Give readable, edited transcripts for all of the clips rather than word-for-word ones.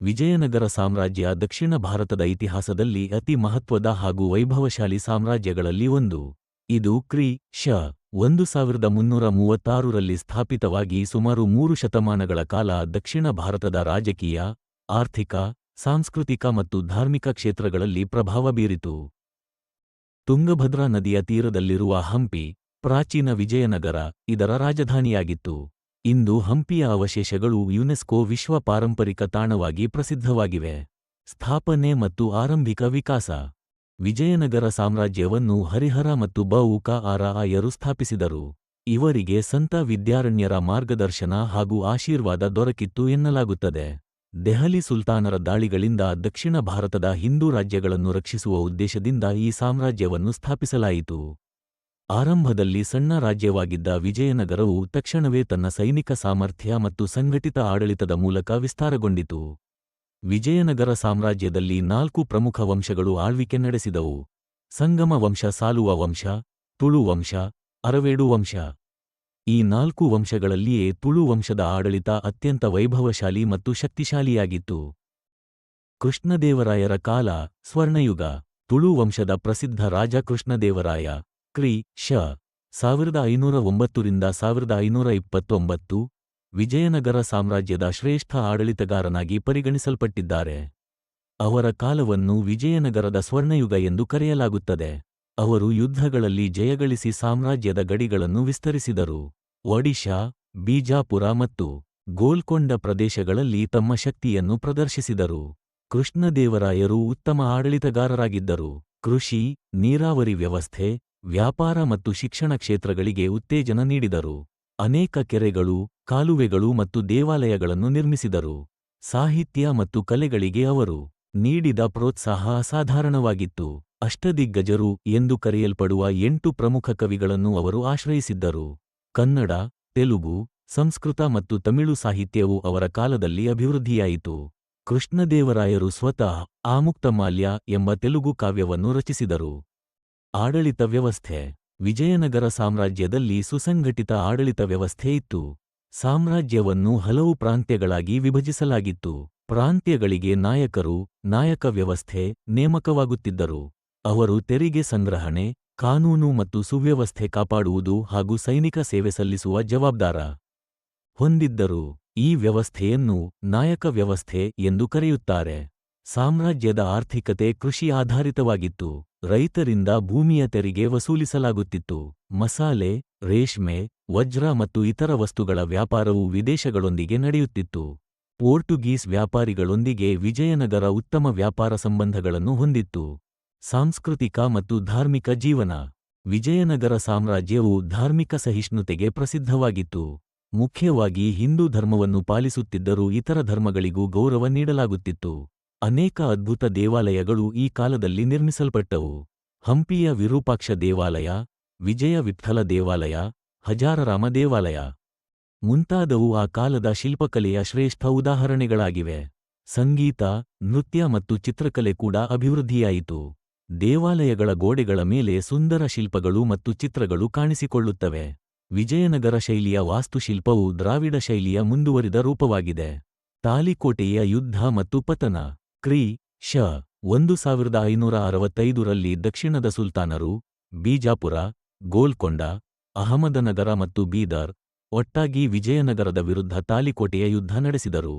ವಿಜಯನಗರ ಸಾಮ್ರಾಜ್ಯ ದಕ್ಷಿಣ ಭಾರತದ ಇತಿಹಾಸದಲ್ಲಿ ಅತಿ ಮಹತ್ವದ ಹಾಗೂ ವೈಭವಶಾಲಿ ಸಾಮ್ರಾಜ್ಯಗಳಲ್ಲಿ ಒಂದು. ಇದು ಕ್ರಿ. ಶ. 1336ರಲ್ಲಿ ಸ್ಥಾಪಿತವಾಗಿ ಸುಮಾರು 3 ಶತಮಾನಗಳ ಕಾಲ ದಕ್ಷಿಣ ಭಾರತದ ರಾಜಕೀಯ, ಆರ್ಥಿಕ, ಸಾಂಸ್ಕೃತಿಕ ಮತ್ತು ಧಾರ್ಮಿಕ ಕ್ಷೇತ್ರಗಳಲ್ಲಿ ಪ್ರಭಾವ ಬೀರಿತು. ತುಂಗಭದ್ರಾ ನದಿಯ ತೀರದಲ್ಲಿರುವ ಹಂಪಿ, ಪ್ರಾಚೀನ ವಿಜಯನಗರ, ಇದರ ರಾಜಧಾನಿಯಾಗಿತ್ತು. ಇಂದು ಹಂಪಿಯ ಅವಶೇಷಗಳು ಯುನೆಸ್ಕೋ ವಿಶ್ವ ಪಾರಂಪರಿಕ ತಾಣವಾಗಿ ಪ್ರಸಿದ್ಧವಾಗಿವೆ. ಸ್ಥಾಪನೆ ಮತ್ತು ಆರಂಭಿಕ ವಿಕಾಸ. ವಿಜಯನಗರ ಸಾಮ್ರಾಜ್ಯವನ್ನು ಹರಿಹರ ಮತ್ತು ಬ.ಉ.ಕ.ಆರ್.ಆಯರು ಸ್ಥಾಪಿಸಿದರು. ಇವರಿಗೆ ಸಂತ ವಿದ್ಯಾರಣ್ಯರ ಮಾರ್ಗದರ್ಶನ ಹಾಗೂ ಆಶೀರ್ವಾದ ದೊರಕಿತ್ತು ಎನ್ನಲಾಗುತ್ತದೆ. ದೆಹಲಿ ಸುಲ್ತಾನರ ದಾಳಿಗಳಿಂದ ದಕ್ಷಿಣ ಭಾರತದ ಹಿಂದೂ ರಾಜ್ಯಗಳನ್ನು ರಕ್ಷಿಸುವ ಉದ್ದೇಶದಿಂದ ಈ ಸಾಮ್ರಾಜ್ಯವನ್ನು ಸ್ಥಾಪಿಸಲಾಯಿತು. ಆರಂಭದಲ್ಲಿ ಸಣ್ಣ ರಾಜ್ಯವಾಗಿದ್ದ ವಿಜಯನಗರವು ತಕ್ಷಣವೇ ತನ್ನ ಸೈನಿಕ ಸಾಮರ್ಥ್ಯ ಮತ್ತು ಸಂಘಟಿತ ಆಡಳಿತದ ಮೂಲಕ ವಿಸ್ತಾರಗೊಂಡಿತು. ವಿಜಯನಗರ ಸಾಮ್ರಾಜ್ಯದಲ್ಲಿ 4 ಪ್ರಮುಖ ವಂಶಗಳು ಆಳ್ವಿಕೆ ನಡೆಸಿದವು: ಸಂಗಮ ವಂಶ, ಸಾಲುವ ವಂಶ, ತುಳು ವಂಶ, ಅರವೇಡು ವಂಶ. ಈ 4 ವಂಶಗಳಲ್ಲಿಯೇ ತುಳು ವಂಶದ ಆಡಳಿತ ಅತ್ಯಂತ ವೈಭವಶಾಲಿ ಮತ್ತು ಶಕ್ತಿಶಾಲಿಯಾಗಿತ್ತು. ಕೃಷ್ಣದೇವರಾಯರ ಕಾಲ, ಸ್ವರ್ಣಯುಗ. ತುಳು ವಂಶದ ಪ್ರಸಿದ್ಧ ರಾಜ ಕೃಷ್ಣದೇವರಾಯ ಕ್ರಿ. ಶ. 1509ರಿಂದ 1529 ವಿಜಯನಗರ ಸಾಮ್ರಾಜ್ಯದ ಶ್ರೇಷ್ಠ ಆಡಳಿತಗಾರನಾಗಿ ಪರಿಗಣಿಸಲ್ಪಟ್ಟಿದ್ದಾರೆ. ಅವರ ಕಾಲವನ್ನು ವಿಜಯನಗರದ ಸ್ವರ್ಣಯುಗ ಎಂದು ಕರೆಯಲಾಗುತ್ತದೆ. ಅವರು ಯುದ್ಧಗಳಲ್ಲಿ ಜಯಗಳಿಸಿ ಸಾಮ್ರಾಜ್ಯದ ಗಡಿಗಳನ್ನು ವಿಸ್ತರಿಸಿದರು. ಒಡಿಶಾ, ಬಿಜಾಪುರ ಮತ್ತು ಗೋಲ್ಕೊಂಡ ಪ್ರದೇಶಗಳಲ್ಲಿ ತಮ್ಮ ಶಕ್ತಿಯನ್ನು ಪ್ರದರ್ಶಿಸಿದರು. ಕೃಷ್ಣದೇವರಾಯರು ಉತ್ತಮ ಆಡಳಿತಗಾರರಾಗಿದ್ದರು. ಕೃಷಿ, ನೀರಾವರಿ ವ್ಯವಸ್ಥೆ, ವ್ಯಾಪಾರ ಮತ್ತು ಶಿಕ್ಷಣ ಕ್ಷೇತ್ರಗಳಿಗೆ ಉತ್ತೇಜನ ನೀಡಿದರು. ಅನೇಕ ಕೆರೆಗಳು, ಕಾಲುವೆಗಳು ಮತ್ತು ದೇವಾಲಯಗಳನ್ನು ನಿರ್ಮಿಸಿದರು. ಸಾಹಿತ್ಯ ಮತ್ತು ಕಲೆಗಳಿಗೆ ಅವರು ನೀಡಿದ ಪ್ರೋತ್ಸಾಹ ಅಸಾಧಾರಣವಾಗಿತ್ತು. ಅಷ್ಟದಿಗ್ಗಜರು ಎಂದು ಕರೆಯಲ್ಪಡುವ 8 ಪ್ರಮುಖ ಕವಿಗಳನ್ನು ಅವರು ಆಶ್ರಯಿಸಿದ್ದರು. ಕನ್ನಡ, ತೆಲುಗು, ಸಂಸ್ಕೃತ ಮತ್ತು ತಮಿಳು ಸಾಹಿತ್ಯವು ಅವರ ಕಾಲದಲ್ಲಿ ಅಭಿವೃದ್ಧಿಯಾಯಿತು. ಕೃಷ್ಣದೇವರಾಯರು ಸ್ವತಃ ಆಮುಕ್ತಮಾಲ್ಯ ಎಂಬ ತೆಲುಗು ಕಾವ್ಯವನ್ನು ರಚಿಸಿದರು. ಆಡಳಿತ ವ್ಯವಸ್ಥೆ. ವಿಜಯನಗರ ಸಾಮ್ರಾಜ್ಯದಲ್ಲಿ ಸುಸಂಘಟಿತ ಆಡಳಿತ ವ್ಯವಸ್ಥೆ ಇತ್ತು. ಸಾಮ್ರಾಜ್ಯವನ್ನು ಹಲವು ಪ್ರಾಂತ್ಯಗಳಾಗಿ ವಿಭಜಿಸಲಾಗಿತ್ತು. ಪ್ರಾಂತ್ಯಗಳಿಗೆ ನಾಯಕರು, ನಾಯಕ ವ್ಯವಸ್ಥೆ ನೇಮಕವಾಗುತ್ತಿದ್ದರು. ಅವರು ತೆರಿಗೆ ಸಂಗ್ರಹಣೆ, ಕಾನೂನು ಮತ್ತು ಸುವ್ಯವಸ್ಥೆ ಕಾಪಾಡುವುದು ಹಾಗೂ ಸೈನಿಕ ಸೇವೆ ಸಲ್ಲಿಸುವ ಜವಾಬ್ದಾರ ಹೊಂದಿದ್ದರು. ಈ ವ್ಯವಸ್ಥೆಯನ್ನು ನಾಯಕ ವ್ಯವಸ್ಥೆ ಎಂದು ಕರೆಯುತ್ತಾರೆ. ಸಾಮ್ರಾಜ್ಯದ ಆರ್ಥಿಕತೆ ಕೃಷಿ ಆಧಾರಿತವಾಗಿತ್ತು. ರೈತರಿಂದ ಭೂಮಿಯ ತೆರಿಗೆ ವಸೂಲಿಸಲಾಗುತ್ತಿತ್ತು. ಮಸಾಲೆ, ರೇಷ್ಮೆ, ವಜ್ರ ಮತ್ತು ಇತರ ವಸ್ತುಗಳ ವ್ಯಾಪಾರವು ವಿದೇಶಗಳೊಂದಿಗೆ ನಡೆಯುತ್ತಿತ್ತು. ಪೋರ್ಟುಗೀಸ್ ವ್ಯಾಪಾರಿಗಳೊಂದಿಗೆ ವಿಜಯನಗರ ಉತ್ತಮ ವ್ಯಾಪಾರ ಸಂಬಂಧಗಳನ್ನು ಹೊಂದಿತ್ತು. ಸಾಂಸ್ಕೃತಿಕ ಮತ್ತು ಧಾರ್ಮಿಕ ಜೀವನ. ವಿಜಯನಗರ ಸಾಮ್ರಾಜ್ಯವು ಧಾರ್ಮಿಕ ಸಹಿಷ್ಣುತೆಗೆ ಪ್ರಸಿದ್ಧವಾಗಿತ್ತು. ಮುಖ್ಯವಾಗಿ ಹಿಂದೂ ಧರ್ಮವನ್ನು ಪಾಲಿಸುತ್ತಿದ್ದರೂ ಇತರ ಧರ್ಮಗಳಿಗೂ ಗೌರವ ನೀಡಲಾಗುತ್ತಿತ್ತು. ಅನೇಕ ಅದ್ಭುತ ದೇವಾಲಯಗಳು ಈ ಕಾಲದಲ್ಲಿ ನಿರ್ಮಿಸಲ್ಪಟ್ಟವು. ಹಂಪಿಯ ವಿರೂಪಾಕ್ಷ ದೇವಾಲಯ, ವಿಜಯ ವಿಠ್ಠಲ ದೇವಾಲಯ, ಹಜಾರರಾಮ ದೇವಾಲಯ ಮುಂತಾದವು ಆ ಕಾಲದ ಶಿಲ್ಪಕಲೆಯ ಶ್ರೇಷ್ಠ ಉದಾಹರಣೆಗಳಾಗಿವೆ. ಸಂಗೀತ, ನೃತ್ಯ ಮತ್ತು ಚಿತ್ರಕಲೆ ಕೂಡ ಅಭಿವೃದ್ಧಿಯಾಯಿತು. ದೇವಾಲಯಗಳ ಗೋಡೆಗಳ ಮೇಲೆ ಸುಂದರ ಶಿಲ್ಪಗಳು ಮತ್ತು ಚಿತ್ರಗಳು ಕಾಣಿಸಿಕೊಳ್ಳುತ್ತವೆ. ವಿಜಯನಗರ ಶೈಲಿಯ ವಾಸ್ತುಶಿಲ್ಪವು ದ್ರಾವಿಡ ಶೈಲಿಯ ಮುಂದುವರಿದ ರೂಪವಾಗಿದೆ. ತಾಲಿಕೋಟೆಯ ಯುದ್ಧ ಮತ್ತು ಪತನ. ಕ್ರಿ. ಶ. 1565ರಲ್ಲಿ ದಕ್ಷಿಣದ ಸುಲ್ತಾನರು ಬಿಜಾಪುರ, ಗೋಲ್ಕೊಂಡ, ಅಹಮದನಗರ ಮತ್ತು ಬೀದರ್ ಒಟ್ಟಾಗಿ ವಿಜಯನಗರದ ವಿರುದ್ಧ ತಾಲಿಕೋಟೆಯ ಯುದ್ಧ ನಡೆಸಿದರು.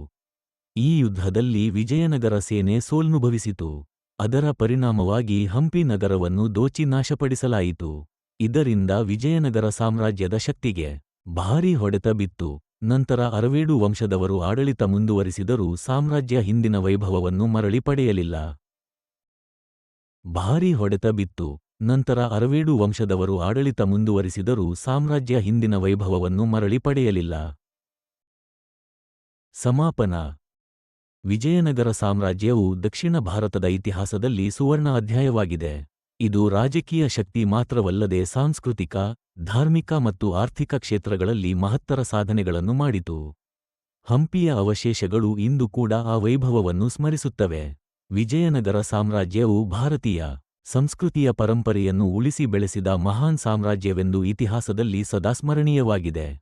ಈ ಯುದ್ಧದಲ್ಲಿ ವಿಜಯನಗರ ಸೇನೆ ಸೋಲನುಭವಿಸಿತು. ಅದರ ಪರಿಣಾಮವಾಗಿ ಹಂಪಿ ನಗರವನ್ನು ದೋಚಿ ನಾಶಪಡಿಸಲಾಯಿತು. ಇದರಿಂದ ವಿಜಯನಗರ ಸಾಮ್ರಾಜ್ಯದ ಶಕ್ತಿಗೆ ಭಾರೀ ಹೊಡೆತ ಬಿತ್ತು. ನಂತರ ಅರವೇಡು ವಂಶದವರು ಆಡಳಿತ ಮುಂದುವರಿಸಿದರೂ ಸಾಮ್ರಾಜ್ಯ ಹಿಂದಿನ ವೈಭವವನ್ನು ಮರಳಿ ಪಡೆಯಲಿಲ್ಲ. ಭಾರೀ ಹೊಡೆತ ಬಿತ್ತು. ನಂತರ ಅರವೇಡು ವಂಶದವರು ಆಡಳಿತ ಮುಂದುವರಿಸಿದರೂ ಸಾಮ್ರಾಜ್ಯ ಹಿಂದಿನ ವೈಭವವನ್ನು ಮರಳಿ ಪಡೆಯಲಿಲ್ಲ. ಸಮಾಪನ. ವಿಜಯನಗರ ಸಾಮ್ರಾಜ್ಯವು ದಕ್ಷಿಣ ಭಾರತದ ಇತಿಹಾಸದಲ್ಲಿ ಸುವರ್ಣ ಅಧ್ಯಾಯವಾಗಿದೆ. ಇದು ರಾಜಕೀಯ ಶಕ್ತಿ ಮಾತ್ರವಲ್ಲದೆ ಸಾಂಸ್ಕೃತಿಕ, ಧಾರ್ಮಿಕ ಮತ್ತು ಆರ್ಥಿಕ ಕ್ಷೇತ್ರಗಳಲ್ಲಿ ಮಹತ್ತರ ಸಾಧನೆಗಳನ್ನು ಮಾಡಿತು. ಹಂಪಿಯ ಅವಶೇಷಗಳು ಇಂದು ಕೂಡ ಆ ವೈಭವವನ್ನು ಸ್ಮರಿಸುತ್ತವೆ. ವಿಜಯನಗರ ಸಾಮ್ರಾಜ್ಯವು ಭಾರತೀಯ ಸಂಸ್ಕೃತಿಯ ಪರಂಪರೆಯನ್ನು ಉಳಿಸಿ ಬೆಳೆಸಿದ ಮಹಾನ್ ಸಾಮ್ರಾಜ್ಯವೆಂದು ಇತಿಹಾಸದಲ್ಲಿ ಸದಾ ಸ್ಮರಣೀಯವಾಗಿದೆ.